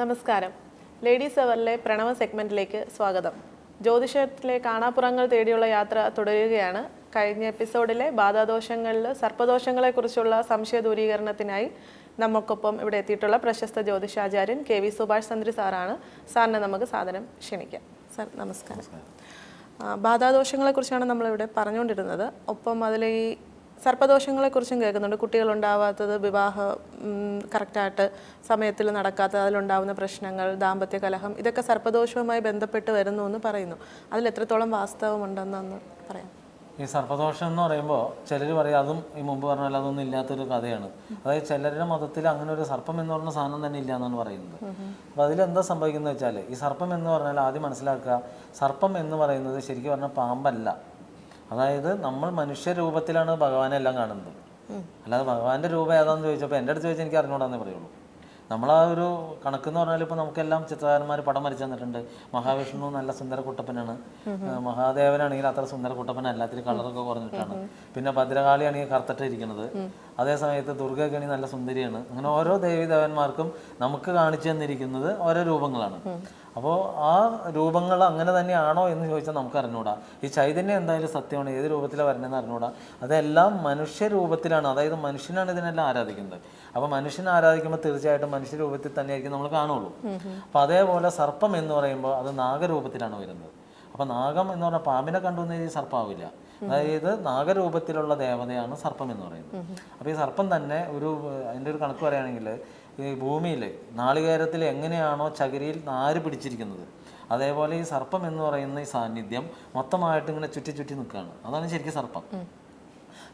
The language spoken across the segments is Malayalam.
നമസ്കാരം. ലേഡീസ് അവറിലെ പ്രണവ സെഗ്മെന്റിലേക്ക് സ്വാഗതം. ജ്യോതിഷത്തിലെ കാണാപ്പുറങ്ങൾ തേടിയുള്ള യാത്ര തുടരുകയാണ്. കഴിഞ്ഞ എപ്പിസോഡിലെ ബാധാദോഷങ്ങളിൽ സർപ്പദോഷങ്ങളെക്കുറിച്ചുള്ള സംശയ ദൂരീകരണത്തിനായി നമുക്കൊപ്പം ഇവിടെ എത്തിയിട്ടുള്ള പ്രശസ്ത ജ്യോതിഷാചാര്യൻ KV സുഭാഷ് തന്ത്രി സാറാണ്. സാറിനെ നമുക്ക് സാദരം ക്ഷണിക്കാം. സാർ നമസ്കാരം. ബാധാദോഷങ്ങളെക്കുറിച്ചാണ് നമ്മളിവിടെ പറഞ്ഞുകൊണ്ടിരുന്നത്. ഒപ്പം അതിൽ ഈ സർപ്പദോഷങ്ങളെക്കുറിച്ചും കേൾക്കുന്നുണ്ട്. കുട്ടികളുണ്ടാവാത്തത്, വിവാഹം കറക്റ്റായിട്ട് സമയത്തിൽ നടക്കാത്തത്, അതിലുണ്ടാകുന്ന പ്രശ്നങ്ങൾ, ദാമ്പത്യ കലഹം, ഇതൊക്കെ സർപ്പദോഷവുമായി ബന്ധപ്പെട്ട് വരുന്നു എന്ന് പറയുന്നു. അതിൽ എത്രത്തോളം വാസ്തവമുണ്ടെന്നൊന്ന് പറയാം. ഈ സർപ്പദോഷം എന്ന് പറയുമ്പോൾ ചിലർ പറയും അതും ഈ മുമ്പ് പറഞ്ഞാൽ അതൊന്നും ഇല്ലാത്തൊരു കഥയാണ്. അതായത് ചിലരുടെ മതത്തിൽ അങ്ങനെ ഒരു സർപ്പം എന്ന് പറഞ്ഞ സാധനം തന്നെ ഇല്ല എന്നാണ് പറയുന്നത്. അപ്പോൾ അതിലെന്താ സംഭവിക്കുന്നത് വെച്ചാൽ, ഈ സർപ്പം എന്ന് പറഞ്ഞാൽ ആദ്യം മനസ്സിലാക്കുക, സർപ്പം എന്ന് പറയുന്നത് ശരിക്കും പറഞ്ഞാൽ പാമ്പല്ല. അതായത് നമ്മൾ മനുഷ്യരൂപത്തിലാണ് ഭഗവാനെ എല്ലാം കാണുന്നത്. അല്ലാതെ ഭഗവാന്റെ രൂപം ഏതാണെന്ന് ചോദിച്ചപ്പോൾ എൻ്റെ അടുത്ത് ചോദിച്ചാൽ എനിക്ക് അറിഞ്ഞൂടാന്നേ പറയുള്ളൂ. നമ്മളാ ഒരു കണക്കെന്ന് പറഞ്ഞാൽ ഇപ്പോൾ നമുക്കെല്ലാം ചിത്രകാരന്മാർ പടം വരച്ചു തന്നിട്ടുണ്ട്. മഹാവിഷ്ണു നല്ല സുന്ദര കുട്ടപ്പനാണ്, മഹാദേവനാണെങ്കിൽ അത്ര സുന്ദര കുട്ടപ്പനല്ല, ഇത്തിരി കളറൊക്കെ കുറഞ്ഞിട്ടാണ്. പിന്നെ ഭദ്രകാളി ആണെങ്കിൽ കറുത്തിട്ട് ഇരിക്കുന്നത്, അതേ സമയത്ത് ദുർഗയ്ക്കാണെങ്കിൽ നല്ല സുന്ദരിയാണ്. അങ്ങനെ ഓരോ ദേവീദേവന്മാർക്കും നമുക്ക് കാണിച്ചു തന്നിരിക്കുന്നത് ഓരോ രൂപങ്ങളാണ്. അപ്പോൾ ആ രൂപങ്ങൾ അങ്ങനെ തന്നെയാണോ എന്ന് ചോദിച്ചാൽ നമുക്ക് അറിഞ്ഞൂടാ. ഈ ചൈതന്യം എന്തായാലും സത്യമാണ്, ഏത് രൂപത്തിലാണ് വരണമെന്ന് അറിഞ്ഞൂടാ. അതെല്ലാം മനുഷ്യരൂപത്തിലാണ്, അതായത് മനുഷ്യനാണ് ഇതിനെല്ലാം ആരാധിക്കുന്നത്. അപ്പോൾ മനുഷ്യനെ ആരാധിക്കുമ്പോൾ തീർച്ചയായിട്ടും മനുഷ്യരൂപത്തിൽ തന്നെയായിരിക്കും നമ്മൾ കാണുള്ളൂ. അപ്പോൾ അതേപോലെ സർപ്പം എന്ന് പറയുമ്പോൾ അത് നാഗരൂപത്തിലാണ് വരുന്നത്. അപ്പോൾ നാഗം എന്ന് പറഞ്ഞാൽ പാമ്പിനെ കണ്ടുവന്ന ഈ സർപ്പമാവില്ല. അതായത് നാഗരൂപത്തിലുള്ള ദേവതയാണ് സർപ്പം എന്ന് പറയുന്നത്. അപ്പോൾ ഈ സർപ്പം തന്നെ അതിൻ്റെ ഒരു കണക്ക് പറയുകയാണെങ്കിൽ, ഈ ഭൂമിയിൽ നാളികേരത്തിൽ എങ്ങനെയാണോ ചകിരിയിൽ നാര് പിടിച്ചിരിക്കുന്നത്, അതേപോലെ ഈ സർപ്പം എന്ന് പറയുന്ന ഈ സാന്നിധ്യം മൊത്തമായിട്ട് ഇങ്ങനെ ചുറ്റി ചുറ്റി നിൽക്കുകയാണ്. അതാണ് ശരിക്കും സർപ്പം.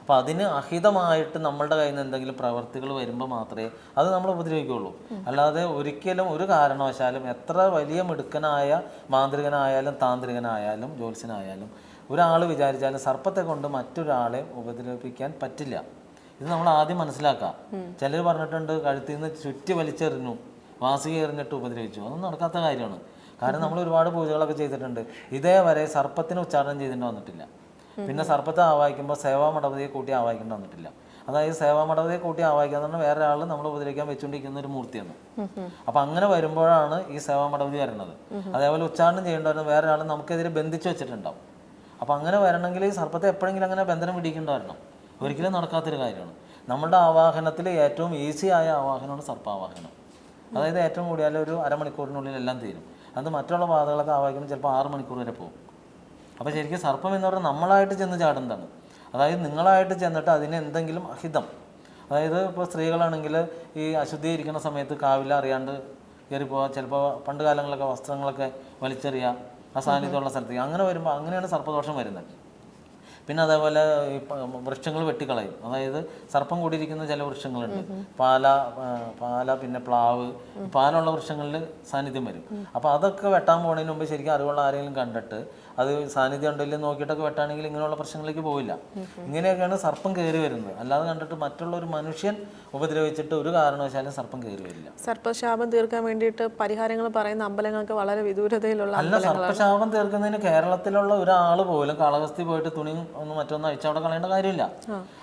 അപ്പോൾ അതിന് അഹിതമായിട്ട് നമ്മളുടെ കയ്യിൽ നിന്ന് എന്തെങ്കിലും പ്രവർത്തികൾ വരുമ്പോൾ മാത്രമേ അത് നമ്മൾ ഉപദ്രവിക്കുകയുള്ളൂ. അല്ലാതെ ഒരിക്കലും ഒരു കാരണവശാലും എത്ര വലിയ മിടുക്കനായ മാന്ത്രികനായാലും താന്ത്രികനായാലും ജ്യോത്സ്യനായാലും ഒരാൾ വിചാരിച്ചാലും സർപ്പത്തെ കൊണ്ട് മറ്റൊരാളെ ഉപദ്രവിപ്പിക്കാൻ പറ്റില്ല. ഇത് നമ്മൾ ആദ്യം മനസ്സിലാക്കാം. ചിലർ പറഞ്ഞിട്ടുണ്ട് കഴുത്തിൽ നിന്ന് ചുറ്റി വലിച്ചെറിഞ്ഞു, വാസിക എറിഞ്ഞിട്ട് ഉപദ്രവിച്ചു. അതൊന്നും നടക്കാത്ത കാര്യമാണ്. കാരണം നമ്മൾ ഒരുപാട് പൂജകളൊക്കെ ചെയ്തിട്ടുണ്ട്, ഇതേവരെ സർപ്പത്തിന് ഉച്ചാരണം ചെയ്തിട്ട് വന്നിട്ടില്ല. പിന്നെ സർപ്പത്തെ ആവാഹിക്കുമ്പോൾ സേവാമടവതിയെ കൂട്ടി ആവാഹിക്കേണ്ടി വന്നിട്ടില്ല. അതായത് സേവാമടവതിയെ കൂട്ടി ആവാഹിക്കുക എന്ന് പറഞ്ഞാൽ വേറെ ആൾ നമ്മൾ ഉപദ്രവിക്കാൻ വെച്ചുകൊണ്ടിരിക്കുന്ന ഒരു മൂർത്തിയാണ്. അപ്പം അങ്ങനെ വരുമ്പോഴാണ് ഈ സേവാമടവതി വരുന്നത്. അതേപോലെ ഉച്ചാരണം ചെയ്യേണ്ടവരും വേറെ ആൾ നമുക്കെതിരെ ബന്ധിച്ച് വെച്ചിട്ടുണ്ടാവും. അപ്പം അങ്ങനെ വരണമെങ്കിൽ ഈ സർപ്പത്തെ എപ്പോഴെങ്കിലും അങ്ങനെ ബന്ധനം പിടിക്കേണ്ട വരണം. ഒരിക്കലും നടക്കാത്തൊരു കാര്യമാണ്. നമ്മളുടെ ആവാഹനത്തിൽ ഏറ്റവും ഈസി ആയ ആവാഹനമാണ് സർപ്പാവാഹനം. അതായത് ഏറ്റവും കൂടിയാൽ ഒരു അരമണിക്കൂറിനുള്ളിൽ എല്ലാം തീരും. അത് മറ്റുള്ള ബാധകളൊക്കെ ആവാഹിക്കുമ്പോൾ ചിലപ്പോൾ 6 മണിക്കൂർ വരെ പോകും. അപ്പോൾ ശരിക്കും സർപ്പം എന്ന് പറഞ്ഞാൽ നമ്മളായിട്ട് ചെന്ന് ചാടുന്നതാണ്. അതായത് നിങ്ങളായിട്ട് ചെന്നിട്ട് അതിന് എന്തെങ്കിലും അഹിതം, അതായത് ഇപ്പോൾ സ്ത്രീകളാണെങ്കിൽ ഈ അശുദ്ധി ഇരിക്കുന്ന സമയത്ത് കാവില അറിയാണ്ട് കയറിപ്പോവുക, ചിലപ്പോൾ പണ്ട് കാലങ്ങളിലൊക്കെ വസ്ത്രങ്ങളൊക്കെ വലിച്ചെറിയുക ആ സാന്നിധ്യമുള്ള സ്ഥലത്തേക്ക്. അങ്ങനെ വരുമ്പോൾ അങ്ങനെയാണ് സർപ്പദോഷം വരുന്നത്. പിന്നെ അതേപോലെ ഈ വൃക്ഷങ്ങൾ വെട്ടിക്കളയും. അതായത് സർപ്പം കൂടിയിരിക്കുന്ന ചില വൃക്ഷങ്ങളുണ്ട്, പാല പിന്നെ പ്ലാവ്, പാലുള്ള വൃക്ഷങ്ങളിൽ സാന്നിധ്യം വരും. അപ്പോൾ അതൊക്കെ വെട്ടാൻ പോകുന്നതിന് മുമ്പ് ശരിക്കും അറിവുള്ള ആരെങ്കിലും കണ്ടിട്ട് അത് സാന്നിധ്യം ഉണ്ടല്ലോ നോക്കിയിട്ടൊക്കെ വെട്ടാണെങ്കിൽ ഇങ്ങനെയുള്ള പ്രശ്നങ്ങളിലേക്ക് പോവില്ല. ഇങ്ങനെയൊക്കെയാണ് സർപ്പം കയറി വരുന്നത്. അല്ലാതെ കണ്ടിട്ട് മറ്റുള്ള ഒരു മനുഷ്യൻ ഉപദ്രവിച്ചിട്ട് ഒരു കാരണവശാലും സർപ്പം കയറി വരില്ല. സർപ്പശാപം തീർക്കാൻ വേണ്ടിയിട്ട് പരിഹാരങ്ങൾ പറയുന്ന അമ്പലങ്ങൾക്ക് വളരെ വിദൂരതയിലുള്ള അല്ല, സർപ്പശാപം തീർക്കുന്നതിന് കേരളത്തിലുള്ള ഒരാൾ പോലും കാളഹസ്തി പോയിട്ട് തുണി മറ്റൊന്നും അഴിച്ചവിടെ കളയേണ്ട കാര്യമില്ല.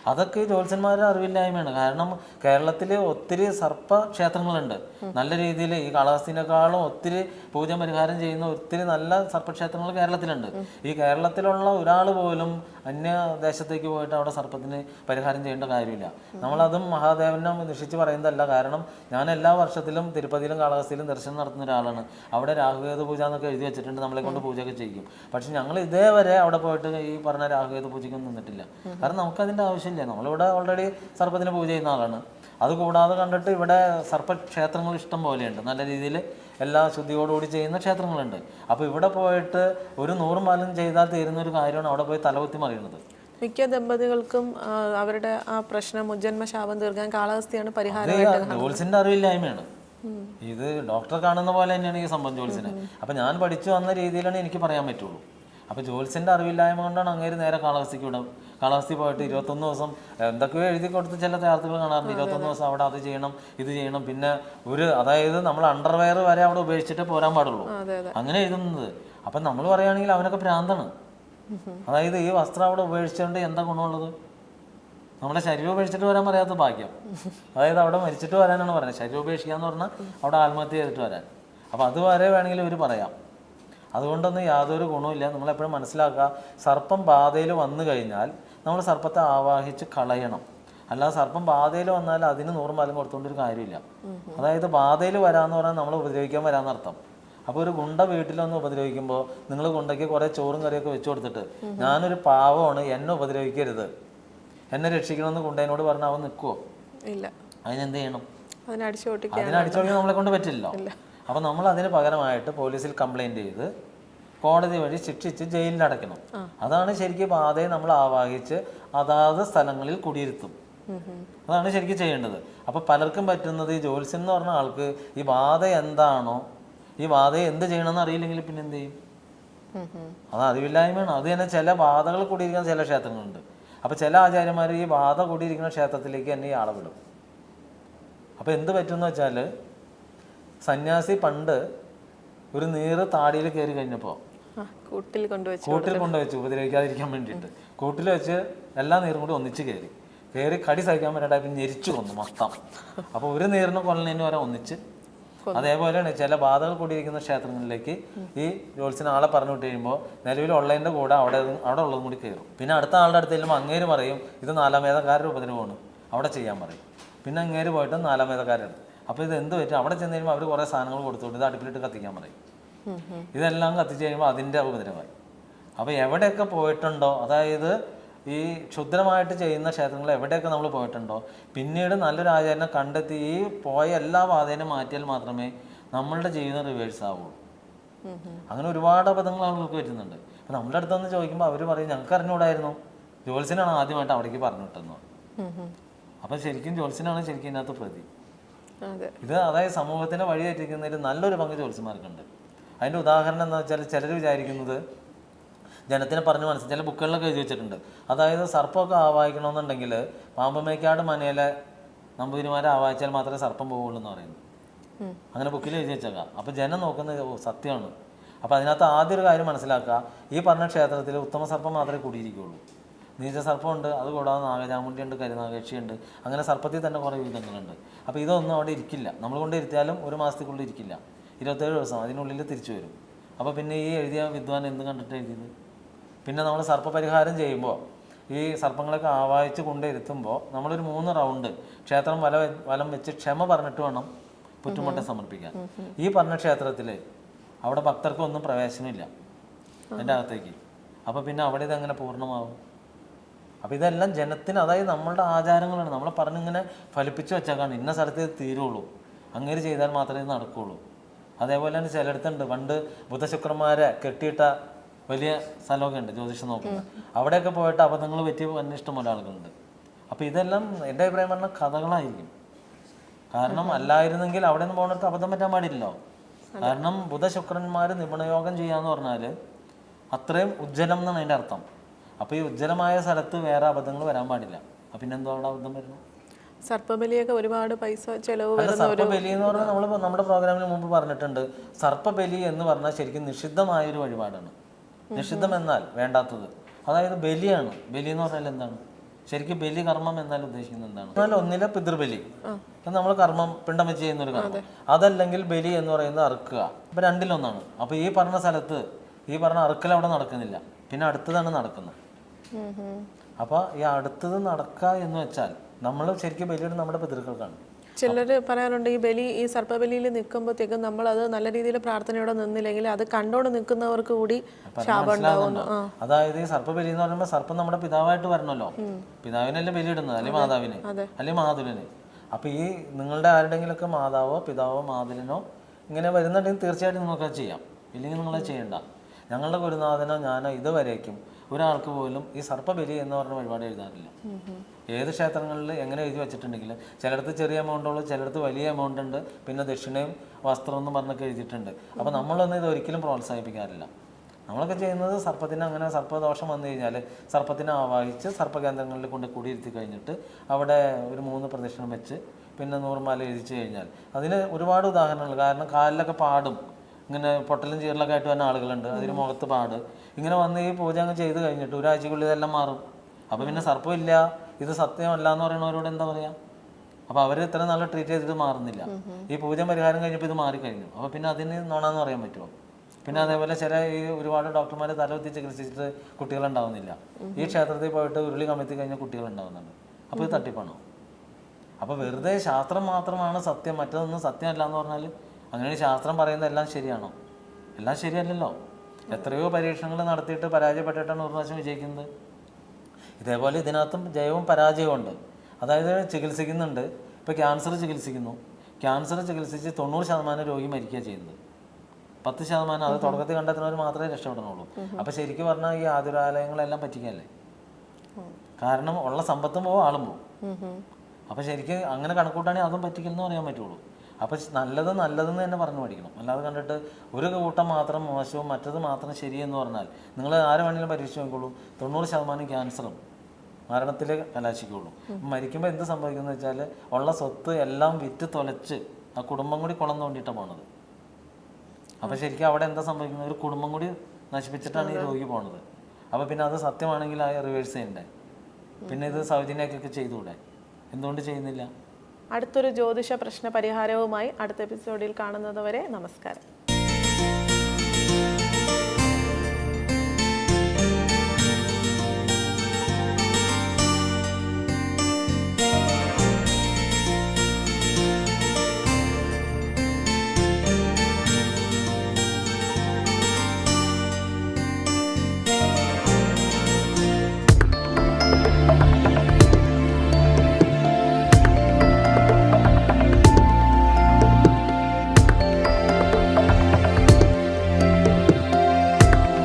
അതൊക്കെ ജ്യോത്സ്യന്മാരുടെ അറിവില്ലായ്മയാണ്. കാരണം കേരളത്തിൽ ഒത്തിരി സർപ്പ ക്ഷേത്രങ്ങളുണ്ട്. നല്ല രീതിയിൽ ഈ കാളഹസ്തിനേക്കാളും ഒത്തിരി പൂജ പരിഹാരം ചെയ്യുന്ന ഒത്തിരി നല്ല സർപ്പക്ഷേത്രങ്ങൾ കേരളത്തിലുണ്ട്. ഈ കേരളത്തിലുള്ള ഒരാൾ പോലും അന്യ ദേശത്തേക്ക് പോയിട്ട് അവിടെ സർപ്പത്തിന് പരിഹാരം ചെയ്യേണ്ട കാര്യമില്ല. നമ്മളതും മഹാദേവനെ നിശ്ചയിച്ച് പറയുന്നതല്ല. കാരണം ഞാൻ എല്ലാ വർഷത്തിലും തിരുപ്പതിയിലും കാളഹസ്തിയിലും ദർശനം നടത്തുന്ന ഒരാളാണ്. അവിടെ രാഹുകേതു പൂജ എന്നൊക്കെ എഴുതി വെച്ചിട്ടുണ്ട്, നമ്മളെ കൊണ്ട് പൂജയൊക്കെ ചെയ്യും. പക്ഷെ ഞങ്ങൾ ഇതേവരെ അവിടെ പോയിട്ട് ഈ പറഞ്ഞ രാഹുകേതു പൂജയ്ക്കൊന്നും നിന്നിട്ടില്ല. കാരണം നമുക്കതിൻ്റെ ആവശ്യമില്ല. നമ്മളിവിടെ ഓൾറെഡി സർപ്പത്തിന് പൂജ ചെയ്യുന്ന ആളാണ്. അതുകൂടാതെ കണ്ടിട്ട് ഇവിടെ സർപ്പക്ഷേത്രങ്ങൾ ഇഷ്ടം പോലെയുണ്ട്. നല്ല രീതിയിൽ എല്ലാ ശുദ്ധിയോടുകൂടി ചെയ്യുന്ന ക്ഷേത്രങ്ങളുണ്ട്. അപ്പോൾ ഇവിടെ പോയിട്ട് ഒരു 100 മാലം ചെയ്താൽ തീരുന്ന ഒരു കാര്യമാണ് അവിടെ പോയി തലകുത്തി മറിയുന്നത്. മിക്ക ദമ്പതികൾക്കും അവരുടെ ആ പ്രശ്നം മുജ്ജന്മശാപം തീർക്കാൻ കാളഹസ്തിയാണ് പരിഹാരം. ജോത്സ്യന്റെ അറിവില്ലായ്മയാണ്. ഇത് ഡോക്ടറെ കാണുന്ന പോലെ തന്നെയാണ് ഈ സംഭവം ജോത്സ്യന്. അപ്പം ഞാൻ പഠിച്ചു വന്ന രീതിയിലാണ് എനിക്ക് പറയാൻ പറ്റുള്ളൂ. അപ്പോൾ ജോത്സ്യന്റെ അറിവില്ലായ്മ കൊണ്ടാണ് അങ്ങേര് നേരെ കാളഹസ്തിക്ക് വിടും. കാളഹസ്തി പോയിട്ട് 21 ദിവസം എന്തൊക്കെയോ എഴുതി കൊടുത്ത് ചില തയ്യാറത്തുകൾ കാണാറുണ്ട്. 21 ദിവസം അവിടെ അത് ചെയ്യണം ഇത് ചെയ്യണം. പിന്നെ അതായത് നമ്മൾ അണ്ടർവെയർ വരെ അവിടെ ഉപേക്ഷിച്ചിട്ടേ പോരാൻ പാടുള്ളൂ, അങ്ങനെ എഴുതുന്നത്. അപ്പം നമ്മൾ പറയുകയാണെങ്കിൽ അവനൊക്കെ ഭ്രാന്താണ്. അതായത് ഈ വസ്ത്രം അവിടെ ഉപേക്ഷിച്ചുകൊണ്ട് എന്താ ഗുണമുള്ളത്? നമ്മുടെ ശരീരം ഉപേക്ഷിച്ചിട്ട് വരാൻ പറയാത്ത ഭാഗ്യം. അതായത് അവിടെ മരിച്ചിട്ട് വരാനാണ് പറയുന്നത്. ശരീരം ഉപേക്ഷിക്കുക എന്ന് പറഞ്ഞാൽ അവിടെ ആത്മഹത്യ ചെയ്തിട്ട് വരാൻ. അപ്പോൾ അതുവരെ വേണമെങ്കിൽ ഇവർ പറയാം. അതുകൊണ്ടൊന്നും യാതൊരു ഗുണവുമില്ല. നമ്മളെപ്പോഴും മനസ്സിലാക്കുക, സർപ്പം ബാധയിൽ വന്നു കഴിഞ്ഞാൽ നമ്മൾ സർപ്പത്തെ ആവാഹിച്ച് കളയണം. അല്ലാതെ സർപ്പം ബാധയിൽ വന്നാൽ അതിന് 100 പാലം കൊടുത്തുകൊണ്ടൊരു കാര്യമില്ല. അതായത് ബാധയിൽ വരാമെന്ന് പറഞ്ഞാൽ നമ്മൾ ഉപദ്രവിക്കാൻ വരാമെന്നർത്ഥം. അപ്പോൾ ഒരു ഗുണ്ട വീട്ടിലൊന്ന് ഉപദ്രവിക്കുമ്പോൾ നിങ്ങൾ ഗുണ്ടയ്ക്ക് കുറേ ചോറും കറിയൊക്കെ വെച്ച് കൊടുത്തിട്ട് ഞാനൊരു പാവമാണ്, എന്നെ ഉപദ്രവിക്കരുത്, എന്നെ രക്ഷിക്കണമെന്ന് ഗുണ്ടേനോട് പറഞ്ഞാൽ അവൻ നിൽക്കുമോ? ഇല്ല. അതിനെന്ത് ചെയ്യണം? അതിനടിച്ചോട്ടിക്കാൻ അതിനടിച്ചോടിക്കാൻ നമ്മളെ കൊണ്ട് പറ്റില്ലല്ലോ. അപ്പോൾ നമ്മൾ അതിന് പകരമായിട്ട് പോലീസിൽ കംപ്ലൈൻറ്റ് ചെയ്ത് കോടതി വഴി ശിക്ഷിച്ച് ജയിലിൽ അടയ്ക്കണം. അതാണ് ശരിക്കും ബാധയെ നമ്മൾ ആവാഹിച്ച് അതാത് സ്ഥലങ്ങളിൽ കുടിയിരുത്തും. അതാണ് ശരിക്കും ചെയ്യേണ്ടത്. അപ്പോൾ പലർക്കും പറ്റുന്നത് ഈ ജ്യോത്സ്യൻ എന്ന് പറഞ്ഞ ആൾക്ക് ഈ ബാധ എന്താണോ, ഈ ബാധയെ എന്ത് ചെയ്യണമെന്ന് അറിയില്ലെങ്കിൽ പിന്നെ എന്ത് ചെയ്യും? അത് അറിവില്ലായ്മയാണ്. അത് തന്നെ ചില ബാധകൾ കൂടിയിരിക്കുന്ന ചില ക്ഷേത്രങ്ങളുണ്ട്. അപ്പോൾ ചില ആചാര്യന്മാർ ഈ ബാധ കൂടിയിരിക്കുന്ന ക്ഷേത്രത്തിലേക്ക് തന്നെ ഈ ആളെ വിടും. അപ്പോൾ എന്ത് പറ്റുമെന്ന് വെച്ചാൽ, സന്യാസി പണ്ട് ഒരു നീറ് താടിയിൽ കയറി കഴിഞ്ഞപ്പോൾ കൂട്ടിൽ കൊണ്ടുവച്ച് ഉപദ്രവിക്കാതിരിക്കാൻ വേണ്ടിയിട്ട് കൂട്ടിൽ വെച്ച് എല്ലാ നീറും കൂടി ഒന്നിച്ച് കയറി കടി സഹിക്കാൻ പറ്റാതെ ഞെരിച്ചു കൊന്നു മൊത്തം. അപ്പോൾ ഒരു നീറിനെ കൊല്ലണേന് വരെ ഒന്നിച്ച്. അതേപോലെയാണ് ചില ബാധകൾ കൂടിയിരിക്കുന്ന ക്ഷേത്രങ്ങളിലേക്ക് ഈ ജ്യോത്സ്യൻ ആളെ പറഞ്ഞു വിട്ട് കഴിയുമ്പോൾ നിലവിലുള്ളതിൻ്റെ കൂടെ അവിടെ ഉള്ളതും കൂടി കയറും. പിന്നെ അടുത്ത ആളുടെ അടുത്ത് ചെല്ലുമ്പോൾ അങ്ങേര് പറയും ഇത് 4-ാം വേദക്കാരുടെ ഉപദ്രവമാണ്, അവിടെ ചെയ്യാൻ പറയും. പിന്നെ അങ്ങേര് പോയിട്ട് 4-ാം വേദക്കാരുടെ അടുത്ത്. അപ്പോൾ ഇത് എന്ത് പറ്റും? അവിടെ ചെന്ന് കഴിയുമ്പോൾ അവർ കുറേ സാധനങ്ങൾ കൊടുത്തുകൊണ്ട് ഇത് അടുപ്പിലിട്ട് കത്തിക്കാൻ പറയും. ഇതെല്ലാം കത്തിച്ച് കഴിയുമ്പോൾ അതിൻ്റെ ഉപദ്രവമായി. അപ്പോൾ എവിടെയൊക്കെ പോയിട്ടുണ്ടോ, അതായത് ഈ ക്ഷുദ്രമായിട്ട് ചെയ്യുന്ന ക്ഷേത്രങ്ങൾ എവിടെയൊക്കെ നമ്മൾ പോയിട്ടുണ്ടോ, പിന്നീട് നല്ലൊരു ആചാര്യനെ കണ്ടെത്തി ഈ പോയ എല്ലാ ബാധേനും മാറ്റിയാൽ മാത്രമേ നമ്മളുടെ ജീവിതം റിവേഴ്സ് ആവുള്ളൂ. അങ്ങനെ ഒരുപാട് അബദ്ധങ്ങൾ ആളുകൾക്ക് പറ്റുന്നുണ്ട്. അപ്പം നമ്മുടെ അടുത്തൊന്ന് ചോദിക്കുമ്പോൾ അവർ പറയും ഞങ്ങൾക്ക് അറിഞ്ഞുകൂടായിരുന്നു, ജ്യോത്സ്യനാണ് ആദ്യമായിട്ട് അവിടേക്ക് പറഞ്ഞു വിട്ടെന്ന്. അപ്പം ശരിക്കും ജ്യോത്സ്യനാണ് ശരിക്കും ഇതിനകത്ത് പ്രതി. ഇത് അതായത് സമൂഹത്തിനെ വഴിതെറ്റിക്കുന്നതിൽ നല്ലൊരു പങ്ക് ജ്യോത്സ്യന്മാർക്കുണ്ട്. അതിൻ്റെ ഉദാഹരണം എന്താ വെച്ചാൽ, ചിലർ വിചാരിക്കുന്നത് ജനത്തിനെ പറഞ്ഞു മനസ്സിൽ ചില ബുക്കുകളിലൊക്കെ എഴുതി വെച്ചിട്ടുണ്ട്. അതായത് സർപ്പമൊക്കെ ആവാഹിക്കണമെന്നുണ്ടെങ്കിൽ പാമ്പമേക്കാട് മനയിലെ നമ്പൂതിരിമാരെ ആവാഹിച്ചാൽ മാത്രമേ സർപ്പം പോവുള്ളൂ എന്ന് പറയുന്നു. അങ്ങനെ ബുക്കിൽ എഴുതി വെച്ചേക്കാം. അപ്പോൾ ജനം നോക്കുന്നത് സത്യമാണ്. അപ്പോൾ അതിനകത്ത് ആദ്യം ഒരു കാര്യം മനസ്സിലാക്കുക, ഈ പറഞ്ഞ ക്ഷേത്രത്തിൽ ഉത്തമ സർപ്പം മാത്രമേ കൂടിയിരിക്കുകയുള്ളൂ. നീചസർപ്പമുണ്ട്, അത് കൂടാതെ നാഗചാമുണ്ടിയുണ്ട്, കരുനാഗേക്ഷിയുണ്ട്, അങ്ങനെ സർപ്പത്തിൽ തന്നെ കുറേ വിധങ്ങളുണ്ട്. അപ്പോൾ ഇതൊന്നും അവിടെ ഇരിക്കില്ല. നമ്മൾ കൊണ്ട് ഇരുത്തിയാലും 1 മാസത്തേക്കുള്ളിൽ ഇരിക്കില്ല, 27 ദിവസം അതിനുള്ളിൽ തിരിച്ചു വരും. അപ്പോൾ പിന്നെ ഈ എഴുതിയ വിദ്വാൻ എന്ത് കണ്ടിട്ട് എഴുതിയത്? പിന്നെ നമ്മൾ സർപ്പപരിഹാരം ചെയ്യുമ്പോൾ ഈ സർപ്പങ്ങളൊക്കെ ആവാഹിച്ച് കൊണ്ടിരുത്തുമ്പോൾ നമ്മളൊരു 3 റൗണ്ട് ക്ഷേത്രം വലം വെച്ച് ക്ഷമ പറഞ്ഞിട്ട് വേണം പുറ്റുമുട്ട സമർപ്പിക്കാൻ. ഈ പറഞ്ഞ ക്ഷേത്രത്തിൽ അവിടെ ഭക്തർക്കൊന്നും പ്രവേശനമില്ല അതിൻ്റെ അകത്തേക്ക്. അപ്പോൾ പിന്നെ അവിടെ ഇതെങ്ങനെ പൂർണ്ണമാവും? അപ്പോൾ ഇതെല്ലാം ജനത്തിന്, അതായത് നമ്മളുടെ ആചാരങ്ങളാണ്. നമ്മളെ പറഞ്ഞിങ്ങനെ ഫലിപ്പിച്ച് വെച്ചേക്കാണ് ഇന്ന സ്ഥലത്ത് തീരുള്ളൂ, അങ്ങനെ ചെയ്താൽ മാത്രമേ ഇത് നടക്കുകയുള്ളൂ. അതേപോലെ തന്നെ ചിലയിടത്തുണ്ട് പണ്ട് ബുധശുക്രന്മാരെ കെട്ടിയിട്ട വലിയ സ്ഥലമൊക്കെ ഉണ്ട് ജ്യോതിഷം നോക്കുന്നത്. അവിടെയൊക്കെ പോയിട്ട് അബദ്ധങ്ങൾ പറ്റി തന്നെ ഇഷ്ടംപോലെ ആളുകളുണ്ട്. അപ്പോൾ ഇതെല്ലാം എൻ്റെ അഭിപ്രായം പറഞ്ഞാൽ കഥകളായിരിക്കും. കാരണം അല്ലായിരുന്നെങ്കിൽ അവിടെ നിന്ന് പോകുന്നിടത്ത് അബദ്ധം പറ്റാൻ പാടില്ലല്ലോ. കാരണം ബുധശുക്രന്മാർ നിപുണയോഗം ചെയ്യാന്ന് പറഞ്ഞാൽ അത്രയും ഉജ്ജ്വലം എന്നാണ് അതിൻ്റെ അർത്ഥം. അപ്പോൾ ഈ ഉജ്ജ്വലമായ സ്ഥലത്ത് വേറെ അബദ്ധങ്ങൾ വരാൻ പാടില്ല. അപ്പം പിന്നെന്തോ അവിടെ അബദ്ധം വരുന്നു? സർപ്പബലിയൊക്കെ ഒരുപാട് പൈസ ചെലവ്. സർപ്പബലി എന്ന് പറഞ്ഞാൽ നമ്മൾ നമ്മുടെ പ്രോഗ്രാമിന് മുമ്പ് പറഞ്ഞിട്ടുണ്ട്, സർപ്പബലി എന്ന് പറഞ്ഞാൽ ശരിക്കും നിഷിദ്ധമായൊരു വഴിപാടാണ്. നിഷിദ്ധം എന്നാൽ വേണ്ടാത്തത്, അതായത് ബലിയാണ്. ബലി എന്ന് പറഞ്ഞാൽ എന്താണ്? ശരിക്കും ബലി കർമ്മം എന്നാൽ ഉദ്ദേശിക്കുന്നത് എന്താണ്? എന്നാൽ ഒന്നിലെ പിതൃബലി, നമ്മൾ കർമ്മം പിണ്ടം വെച്ച് ചെയ്യുന്ന ഒരു കർമ്മം. അതല്ലെങ്കിൽ ബലി എന്ന് പറയുന്നത് അറുക്കുക. ഇപ്പം രണ്ടിലൊന്നാണ്. അപ്പോൾ ഈ പറഞ്ഞ സ്ഥലത്ത് ഈ പറഞ്ഞ അറുക്കൽ അവിടെ നടക്കുന്നില്ല, പിന്നെ അടുത്തതാണ് നടക്കുന്നത്. അപ്പോൾ ഈ അടുത്തത് നടക്കുക എന്ന് വെച്ചാൽ നമ്മൾ ശരിക്കും ബലിയുടെ നമ്മുടെ പിതൃക്കൾക്കാണ്. ചിലർ പറയാറുണ്ട് ഈ ബലി, ഈ സർപ്പബലിയിൽ നിൽക്കുമ്പോഴത്തേക്കും നമ്മളത് നല്ല രീതിയിൽ പ്രാർത്ഥനയോടെ നിന്നില്ലെങ്കിൽ അത് കണ്ടോണ്ട് നിൽക്കുന്നവർക്ക് കൂടി ശാപം ഉണ്ടാവുന്നു. അതായത് ഈ സർപ്പബലി എന്ന് പറയുമ്പോൾ സർപ്പം നമ്മുടെ പിതാവായിട്ട് വരണമല്ലോ. പിതാവിനല്ലേ ബലിയിടുന്നത്, അല്ലെങ്കിൽ മാതാവിന്, അല്ലെങ്കിൽ മാതുലിന്. അപ്പോൾ ഈ നിങ്ങളുടെ ആരുടെങ്കിലൊക്കെ മാതാവോ പിതാവോ മാതുലിനോ ഇങ്ങനെ വരുന്നുണ്ടെങ്കിൽ തീർച്ചയായിട്ടും നിങ്ങൾക്കത് ചെയ്യാം, ഇല്ലെങ്കിൽ നിങ്ങളത് ചെയ്യണ്ട. ഞങ്ങളുടെ ഗുരുനാഥനോ ഞാനോ ഇതുവരേക്കും ഒരാൾക്ക് പോലും ഈ സർപ്പബലി എന്ന് പറഞ്ഞ വഴിപാട് എഴുതാറില്ല. ഏത് ക്ഷേത്രങ്ങളിൽ എങ്ങനെ എഴുതി വെച്ചിട്ടുണ്ടെങ്കിൽ ചിലയിടത്ത് ചെറിയ എമൗണ്ടുള്ളൂ, ചിലയിടത്ത് വലിയ എമൗണ്ട് ഉണ്ട്, പിന്നെ ദക്ഷിണയും വസ്ത്രം എന്നും പറഞ്ഞൊക്കെ എഴുതിയിട്ടുണ്ട്. അപ്പോൾ നമ്മളൊന്നും ഇത് ഒരിക്കലും പ്രോത്സാഹിപ്പിക്കാറില്ല. നമ്മളൊക്കെ ചെയ്യുന്നത് സർപ്പത്തിന് അങ്ങനെ സർപ്പദോഷം വന്നു കഴിഞ്ഞാൽ സർപ്പത്തിനെ ആവാഹിച്ച് സർപ്പകേന്ദ്രങ്ങളിൽ കൊണ്ട് കൂടിയിരുത്തി കഴിഞ്ഞിട്ട് അവിടെ ഒരു 3 പ്രദക്ഷിണം വെച്ച് പിന്നെ 100 മാല എഴുതിച്ചു കഴിഞ്ഞാൽ അതിന് ഒരുപാട് ഉദാഹരണങ്ങൾ. കാരണം കാലിലൊക്കെ പാടും, ഇങ്ങനെ പൊട്ടലും ചീറലൊക്കെ ആയിട്ട് വന്ന ആളുകളുണ്ട്, അതിന് മുഖത്ത് പാട്. ഇങ്ങനെ വന്ന് ഈ പൂജ അങ്ങ് ചെയ്ത് കഴിഞ്ഞിട്ട് ഒരാഴ്ചക്കുള്ളിൽ ഇതെല്ലാം മാറും. അപ്പോൾ പിന്നെ സർപ്പമില്ല ഇത് സത്യമല്ല എന്ന് പറയുന്നവരോട് എന്താ പറയുക? അപ്പോൾ അവർ ഇത്ര നല്ല ട്രീറ്റ് ചെയ്തിട്ട് മാറുന്നില്ല. ഈ പൂജ പരിഹാരം കഴിഞ്ഞപ്പോൾ ഇത് മാറിക്കഴിഞ്ഞു. അപ്പോൾ പിന്നെ അതിന് നോണാന്ന് പറയാൻ പറ്റുമോ? പിന്നെ അതേപോലെ ചില ഈ ഒരുപാട് ഡോക്ടർമാരെ തലകുത്തി ചികിത്സിച്ചിട്ട് കുട്ടികളുണ്ടാവുന്നില്ല. ഈ ക്ഷേത്രത്തിൽ പോയിട്ട് ഉരുളി കമഴ്ത്തി കഴിഞ്ഞാൽ കുട്ടികളുണ്ടാവുന്നുണ്ട്. അപ്പോൾ ഇത് തട്ടിപ്പാണോ? അപ്പോൾ വെറുതെ ശാസ്ത്രം മാത്രമാണ് സത്യം, മറ്റതൊന്നും സത്യമല്ല എന്ന് പറഞ്ഞാൽ അങ്ങനെ ശാസ്ത്രം പറയുന്നത് എല്ലാം ശരിയാണോ? എല്ലാം ശരിയല്ലല്ലോ. എത്രയോ പരീക്ഷണങ്ങൾ നടത്തിയിട്ട് പരാജയപ്പെട്ടിട്ടാണ് ഒരു പ്രാവശ്യം വിജയിക്കുന്നത്. ഇതേപോലെ ഇതിനകത്തും ജയവും പരാജയവും ഉണ്ട്. അതായത് ചികിത്സിക്കുന്നുണ്ട്. ഇപ്പോൾ ക്യാൻസർ ചികിത്സിക്കുന്നു. ക്യാൻസർ ചികിത്സിച്ച് 90% രോഗി മരിക്കുക ചെയ്യുന്നത്. 10% അത് തുടക്കത്തിൽ കണ്ടെത്തുന്നവർ മാത്രമേ രക്ഷപ്പെടണുള്ളൂ. അപ്പോൾ ശരിക്കും പറഞ്ഞാൽ ഈ ആതുരാലയങ്ങളെല്ലാം പറ്റിക്കല്ലേ. കാരണം ഉള്ള സമ്പത്തും പോവും, ആളും പോവും. അപ്പോൾ ശരിക്കും അങ്ങനെ കണക്കൂട്ടാണെങ്കിൽ അതും പറ്റിക്കലെന്ന് പറയാൻ പറ്റുള്ളൂ. അപ്പോൾ നല്ലതെന്ന് തന്നെ പറഞ്ഞു പഠിക്കണം. അല്ലാതെ കണ്ടിട്ട് ഒരു കൂട്ടം മാത്രം മോശവും മറ്റത് മാത്രം ശരിയെന്ന് പറഞ്ഞാൽ നിങ്ങൾ ആര് വേണമെങ്കിലും പരീക്ഷിച്ച് നോക്കുള്ളൂ. 90% ക്യാൻസറും മരണത്തിൽ കലാശിക്കുള്ളൂ. മരിക്കുമ്പോൾ എന്ത് സംഭവിക്കുന്നത് വെച്ചാൽ ഉള്ള സ്വത്ത് എല്ലാം വിറ്റ് തൊലച്ച് ആ കുടുംബം കൂടി കുളം തോണ്ടിയിട്ടാണ് പോണത്. അപ്പോൾ ശരിക്കും അവിടെ എന്താ സംഭവിക്കുന്നത്? ഒരു കുടുംബം കൂടി നശിപ്പിച്ചിട്ടാണ് ഈ രോഗി പോണത്. അപ്പോൾ പിന്നെ അത് സത്യമാണെങ്കിൽ ആ റിവേഴ്സ് ചെയ്യണ്ടേ? പിന്നെ ഇത് സൗജന്യമൊക്കെ ചെയ്തുകൂടെ? എന്തുകൊണ്ട് ചെയ്യുന്നില്ല? അടുത്തൊരു ജ്യോതിഷ പ്രശ്ന പരിഹാരവുമായി അടുത്ത എപ്പിസോഡിൽ കാണുന്നത് വരെ നമസ്കാരം.